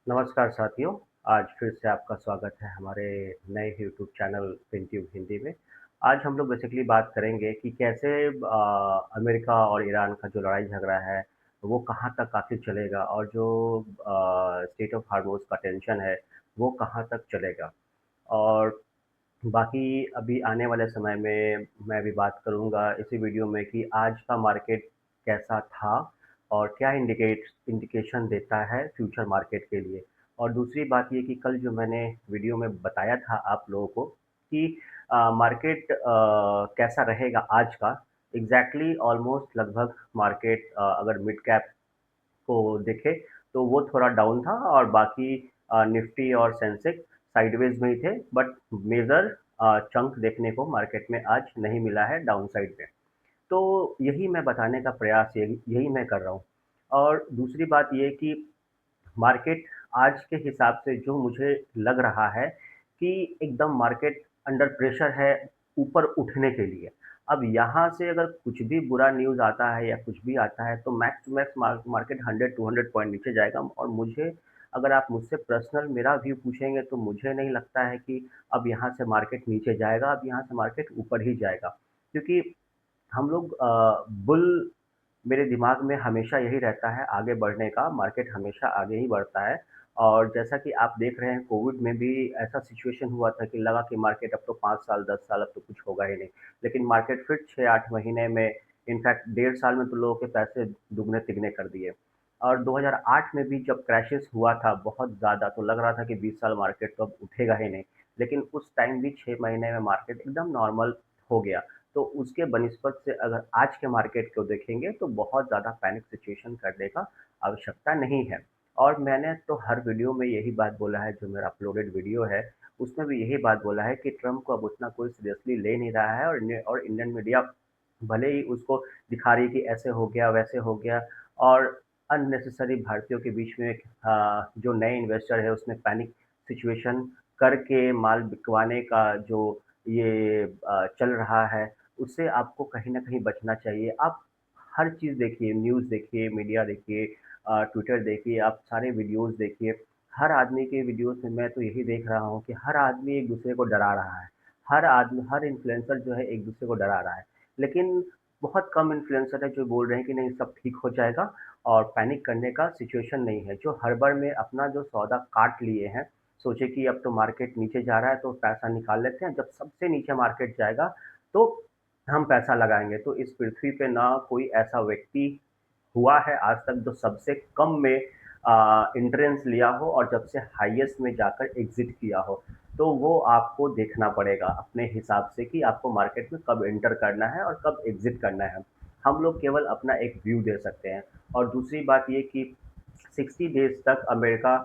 नमस्कार साथियों, आज फिर से आपका स्वागत है हमारे नए यूट्यूब चैनल पिंट्यूब हिंदी में। आज हम लोग बेसिकली बात करेंगे कि कैसे अमेरिका और ईरान का जो लड़ाई-झगड़ा है, वो कहाँ तक आखिर चलेगा और जो स्टेट ऑफ हार्मोज़ का टेंशन है, वो कहाँ तक चलेगा। और बाकी अभी आने वाले समय में मैं अभी बात करूँगा इसी वीडियो में कि आज का मार्केट कैसा था और क्या इंडिकेशन देता है फ्यूचर मार्केट के लिए। और दूसरी बात ये कि कल जो मैंने वीडियो में बताया था आप लोगों को कि मार्केट कैसा रहेगा आज का, एग्ज़ैक्टली ऑलमोस्ट लगभग मार्केट अगर मिड कैप को देखें तो वो थोड़ा डाउन था और बाकी निफ्टी और सेंसेक्स साइडवेज में ही थे, बट मेजर चंक देखने को मार्केट में आज नहीं मिला है डाउन साइड में। तो यही मैं बताने का प्रयास यही यही मैं कर रहा हूँ। और दूसरी बात ये कि मार्केट आज के हिसाब से जो मुझे लग रहा है कि एकदम मार्केट अंडर प्रेशर है ऊपर उठने के लिए। अब यहाँ से अगर कुछ भी बुरा न्यूज़ आता है या कुछ भी आता है तो max to max market 100-200 point नीचे जाएगा और मुझे, अगर आप मुझसे पर्सनल मेरा व्यू पूछेंगे तो मुझे नहीं लगता है कि अब यहाँ से मार्केट नीचे जाएगा, अब यहाँ से मार्केट ऊपर ही जाएगा। क्योंकि हम लोग बुल मेरे दिमाग में हमेशा यही रहता है आगे बढ़ने का, मार्केट हमेशा आगे ही बढ़ता है। और जैसा कि आप देख रहे हैं कोविड में भी ऐसा सिचुएशन हुआ था कि लगा कि मार्केट अब तो 5 साल, 10 साल अब तो कुछ होगा ही नहीं। लेकिन मार्केट फिर 6-8 महीने में, इनफैक्ट डेढ़ साल में तो लोगों के पैसे दुगने-तिगने कर दिए। और 2008 में भी जब क्रैशेस हुआ था बहुत ज़्यादा तो लग रहा था कि 20 साल मार्केट तो अब उठेगा ही नहीं। लेकिन उस टाइम भी 6 महीने में मार्केट एकदम नॉर्मल हो गया। तो उसके बनिस्बत से अगर आज के मार्केट को देखेंगे तो बहुत ज़्यादा पैनिक सिचुएशन करने का आवश्यकता नहीं है। और मैंने तो हर वीडियो में यही बात बोला है, जो मेरा अपलोडेड वीडियो है उसमें भी यही बात बोला है कि ट्रम्प को अब उतना कोई सीरियसली ले नहीं रहा है और इंडियन मीडिया भले ही उसको दिखा रही है कि ऐसे हो गया वैसे हो गया। और अननेसेसरी भारतीयों के बीच में जो नए इन्वेस्टर है उसने पैनिक सिचुएशन करके माल बिकवाने का जो ये चल रहा है, उससे आपको कहीं न कहीं बचना चाहिए। आप हर चीज़ देखिए, न्यूज़ देखिए, मीडिया देखिए, ट्विटर देखिए, आप सारे वीडियोज़ देखिए। हर आदमी के वीडियोज़ में मैं तो यही देख रहा हूँ कि हर आदमी एक-दूसरे को डरा रहा है। हर इन्फ्लुएंसर जो है एक-दूसरे को डरा रहा है। लेकिन बहुत कम इन्फ्लुएंसर है जो बोल रहे हैं कि नहीं सब ठीक हो जाएगा और पैनिक करने का सिचुएशन नहीं है। जो हड़बड़ में अपना जो सौदा काट लिए हैं, सोचे कि अब तो मार्केट नीचे जा रहा है तो पैसा निकाल लेते हैं, जब सबसे नीचे मार्केट जाएगा तो हम पैसा लगाएँगे। तो इस पृथ्वी पे ना कोई ऐसा व्यक्ति हुआ है आज तक जो सबसे कम में एंट्रेंस लिया हो और जब से हाईएस्ट में जाकर एग्ज़िट किया हो। तो वो आपको देखना पड़ेगा अपने हिसाब से कि आपको मार्केट में कब एंटर करना है और कब एग्ज़िट करना है। हम लोग केवल अपना एक व्यू दे सकते हैं। और दूसरी बात ये कि 60 डेज़ तक अमेरिका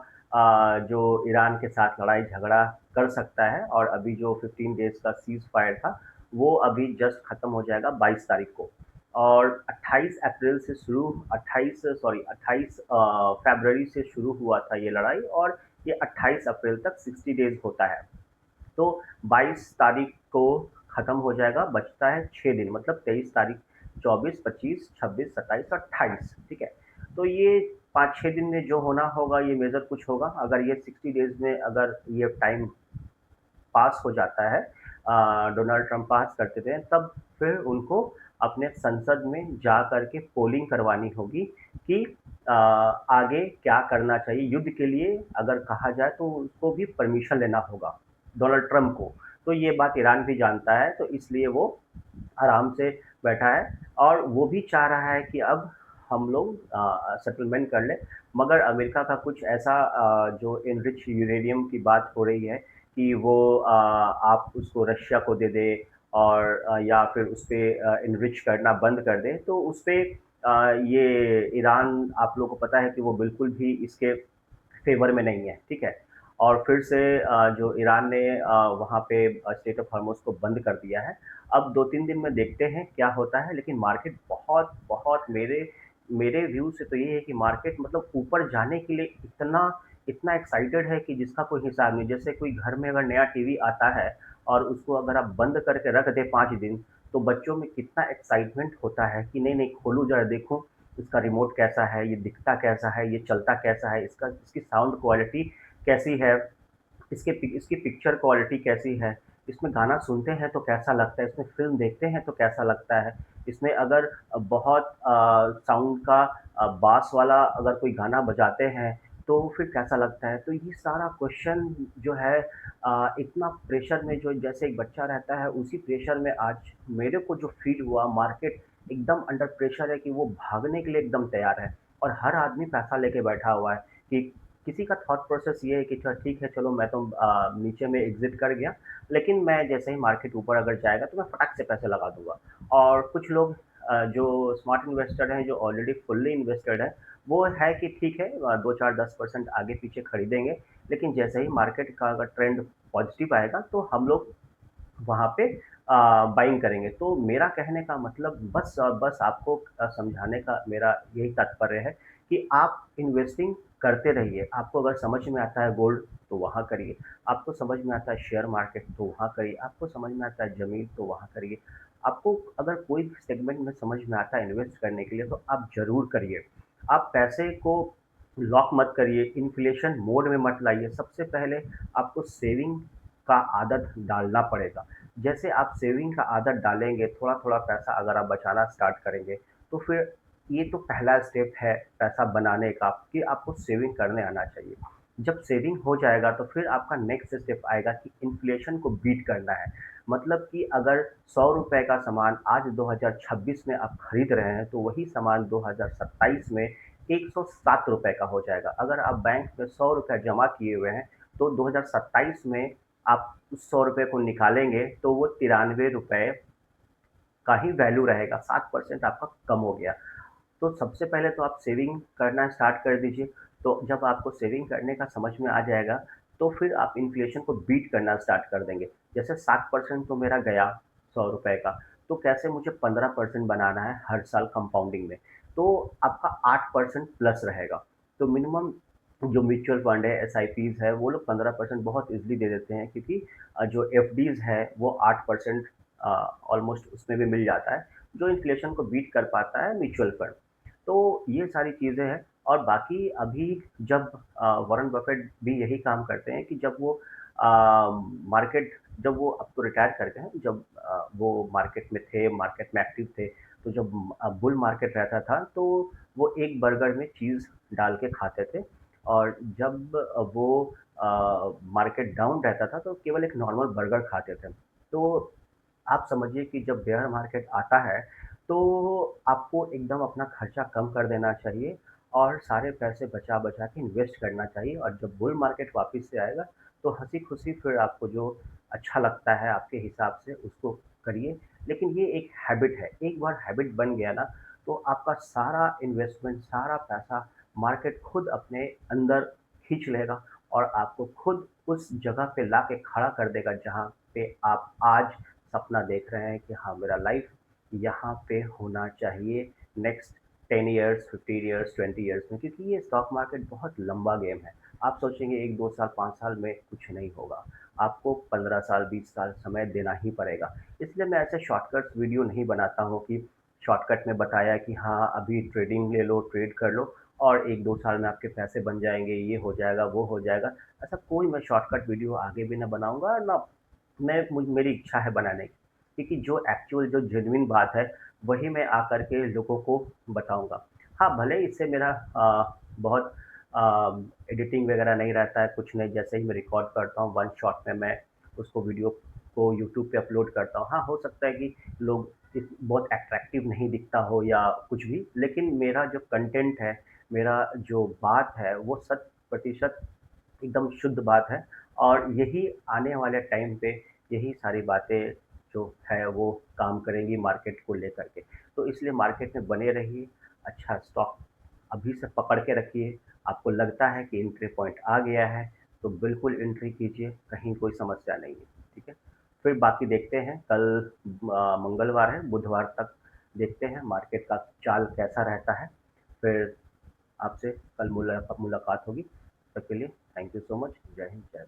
जो ईरान के साथ लड़ाई-झगड़ा कर सकता है और अभी जो 15 डेज़ का सीज़ फायर था, वो अभी जस्ट खत्म हो जाएगा 22 तारीख को। और 28 फ़रवरी से शुरू हुआ था ये लड़ाई और ये 28 अप्रैल तक 60 डेज़ होता है। तो 22 तारीख को खत्म हो जाएगा, बचता है 6 दिन, मतलब 23 तारीख, 24, 25, 26, 27 और 28, ठीक है? तो ये 5-6 दिन में जो होना होगा ये मेजर कुछ होगा। अगर ये 60 डेज़ में अगर ये टाइम पास हो जाता है, डोनाल्ड ट्रंप पास करते थे, तब फिर उनको अपने संसद में जा कर के पोलिंग करवानी होगी कि आगे क्या करना चाहिए युद्ध के लिए। अगर कहा जाए तो उसको भी परमिशन लेना होगा डोनाल्ड ट्रंप को। तो ये बात ईरान भी जानता है, तो इसलिए वो आराम से बैठा है और वो भी चाह रहा है कि अब हम लोग सेटलमेंट कर लें। मगर अमेरिका का कुछ ऐसा जो एनरिच यूरेनियम की बात हो रही है कि वो आप उसको रशिया को दे दें और या फिर उस पे एनरिच करना बंद कर दें, तो उस पे ये ईरान, आप लोगों को पता है कि वो बिल्कुल भी इसके फ़ेवर में नहीं है, ठीक है? और फिर से जो ईरान ने वहाँ पे स्टेट ऑफ हॉर्मुज़ को बंद कर दिया है। अब 2-3 दिन में देखते हैं क्या होता है, लेकिन मार्केट बहुत मेरे मेरे व्यू से तो ये है कि मार्केट मतलब ऊपर जाने के लिए इतना इतना एक्साइटेड है कि जिसका कोई हिसाब नहीं। जैसे कोई घर में अगर नया टीवी आता है और उसको अगर आप बंद करके रख दें 5 दिन, तो बच्चों में कितना एक्साइटमेंट होता है कि नहीं, नहीं खोलूँ ज़रा देखूँ। इसका रिमोट कैसा है, ये दिखता कैसा है, ये चलता कैसा है, इसकी साउंड क्वालिटी कैसी है, इसकी पिक्चर क्वालिटी कैसी है, इसमें गाना सुनते हैं तो कैसा लगता है, इसमें फ़िल्म देखते हैं तो कैसा लगता है, इसमें अगर बहुत साउंड का बास वाला अगर कोई गाना बजाते हैं, तो फिर कैसा लगता है? तो ये सारा क्वेश्चन जो है इतना प्रेशर में जो जैसे एक बच्चा रहता है, उसी प्रेशर में आज मेरे को जो फ़ील हुआ मार्केट एकदम अंडर प्रेशर है कि वो भागने के लिए एकदम तैयार है और हर आदमी पैसा लेके बैठा हुआ है कि किसी का थॉट प्रोसेस ये है कि चल ठीक है चलो मैं तो नीचे में एग्ज़िट कर गया, लेकिन मैं जैसे ही मार्केट ऊपर अगर जाएगा तो मैं फटाक से पैसे लगा दूँगा। और कुछ लोग जो स्मार्ट इन्वेस्टर हैं, जो ऑलरेडी फुल्ली इन्वेस्टेड हैं, वो है कि ठीक है 2-4 10% आगे पीछे खरीदेंगे, लेकिन जैसे ही मार्केट का अगर ट्रेंड पॉज़िटिव आएगा तो हम लोग वहाँ पे बाइंग करेंगे। तो मेरा कहने का मतलब बस आपको समझाने का मेरा यही तात्पर्य है कि आप इन्वेस्टिंग करते रहिए। आपको अगर समझ में आता है गोल्ड तो वहाँ करिए, आपको समझ में आता है शेयर मार्केट तो वहाँ करिए, आपको समझ में आता है ज़मीन तो वहाँ करिए। आपको अगर कोई भी सेगमेंट में समझ में आता है इन्वेस्ट करने के लिए तो आप ज़रूर करिए। आप पैसे को लॉक मत करिए, इन्फ्लेशन मोड में मत लाइए। सबसे पहले आपको सेविंग का आदत डालना पड़ेगा। जैसे आप सेविंग का आदत डालेंगे, थोड़ा-थोड़ा पैसा अगर आप बचाना स्टार्ट करेंगे, तो फिर ये तो पहला स्टेप है पैसा बनाने का कि आपको सेविंग करने आना चाहिए। जब सेविंग हो जाएगा तो फिर आपका नेक्स्ट स्टेप आएगा कि इन्फ्लेशन को बीट करना है। मतलब कि अगर ₹100 का सामान आज 2026 में आप खरीद रहे हैं, तो वही सामान 2027 में ₹107 का हो जाएगा। अगर आप बैंक में ₹100 जमा किए हुए हैं, तो 2027 में आप उस ₹100 को निकालेंगे तो वो ₹93 का ही वैल्यू रहेगा, 7% आपका कम हो गया। तो सबसे पहले तो आप सेविंग करना स्टार्ट कर दीजिए। तो जब आपको सेविंग करने का समझ में आ जाएगा, तो फिर आप इन्फ्लेशन को बीट करना स्टार्ट कर देंगे। जैसे 7% तो मेरा गया ₹100 का, तो कैसे मुझे 15% बनाना है हर साल कंपाउंडिंग में। तो आपका 8% प्लस रहेगा। तो मिनिमम जो म्यूचुअल फंड है, एसआईपीज़ है, वो लोग 15% बहुत ईज़िली दे देते हैं क्योंकि जो एफडीज़ है, वो 8% ऑलमोस्ट उसमें भी मिल जाता है, जो इन्फ्लेशन को बीट कर पाता है म्यूचुअल फंड। तो ये सारी चीज़ें हैं और बाकी अभी जब वॉरेन बफेट भी यही काम करते हैं कि जब वो अ, मार्केट जब वो अब तो रिटायर कर गए हैं, जब वो मार्केट में थे, मार्केट में एक्टिव थे, तो जब बुल मार्केट रहता था, तो वो एक बर्गर में चीज़ डाल के खाते थे और जब वो मार्केट डाउन रहता था, तो केवल एक नॉर्मल बर्गर खाते थे। तो आप समझिए कि जब बेयर मार्केट आता है, तो आपको एकदम अपना खर्चा कम कर देना चाहिए और सारे पैसे बचा-बचा के इन्वेस्ट करना चाहिए और जब बुल मार्केट वापस से आएगा, तो हँसी-खुशी फिर आपको जो अच्छा लगता है आपके हिसाब से उसको करिए। लेकिन ये एक हैबिट है, एक बार हैबिट बन गया ना, तो आपका सारा इन्वेस्टमेंट, सारा पैसा मार्केट खुद अपने अंदर खींच लेगा और आपको खुद उस जगह पे लाके खड़ा कर देगा, जहाँ पे आप आज सपना देख रहे हैं कि हाँ मेरा लाइफ यहाँ पे होना चाहिए नेक्स्ट 10 इयर्स 15 इयर्स 20 इयर्स में क्योंकि ये स्टॉक मार्केट बहुत लंबा गेम है। आप सोचेंगे 1-2 साल 5 साल में कुछ नहीं होगा, आपको 15 साल 20 साल समय देना ही पड़ेगा। इसलिए मैं ऐसे शॉर्टकट वीडियो नहीं बनाता हूँ कि शॉर्टकट में बताया कि हाँ अभी ट्रेडिंग ले लो, ट्रेड कर लो और 1-2 साल में आपके पैसे बन जाएंगे, ये हो जाएगा वो हो जाएगा। ऐसा कोई मैं शॉर्टकट वीडियो आगे भी ना बनाऊंगा ना मेरी इच्छा है बनाने की क्योंकि जो एक्चुअल जो जेन्युइन बात है वही मैं आकर के लोगों को बताऊंगा। हाँ भले इससे मेरा बहुत एडिटिंग वगैरह नहीं रहता है, कुछ नहीं, जैसे ही मैं रिकॉर्ड करता हूँ वन शॉट में मैं उसको वीडियो को यूट्यूब पे अपलोड करता हूँ। हाँ हो सकता है कि लोग बहुत अट्रैक्टिव नहीं दिखता हो या कुछ भी, लेकिन मेरा जो कंटेंट है, मेरा जो बात है वो 100% एकदम शुद्ध बात है और यही आने वाले टाइम पे यही सारी बातें जो है वो काम करेंगी मार्केट को लेकर के। तो इसलिए मार्केट में बने रहिए, अच्छा स्टॉक अभी से पकड़ के रखिए। आपको लगता है कि एंट्री पॉइंट आ गया है, तो बिल्कुल एंट्री कीजिए, कहीं कोई समस्या नहीं है, ठीक है? फिर बाकी देखते हैं कल मंगलवार है, बुधवार तक देखते हैं मार्केट का चाल कैसा रहता है। फिर आपसे कल मुलाकात होगी। तब तक के लिए थैंक यू सो मच। जय हिंद, जय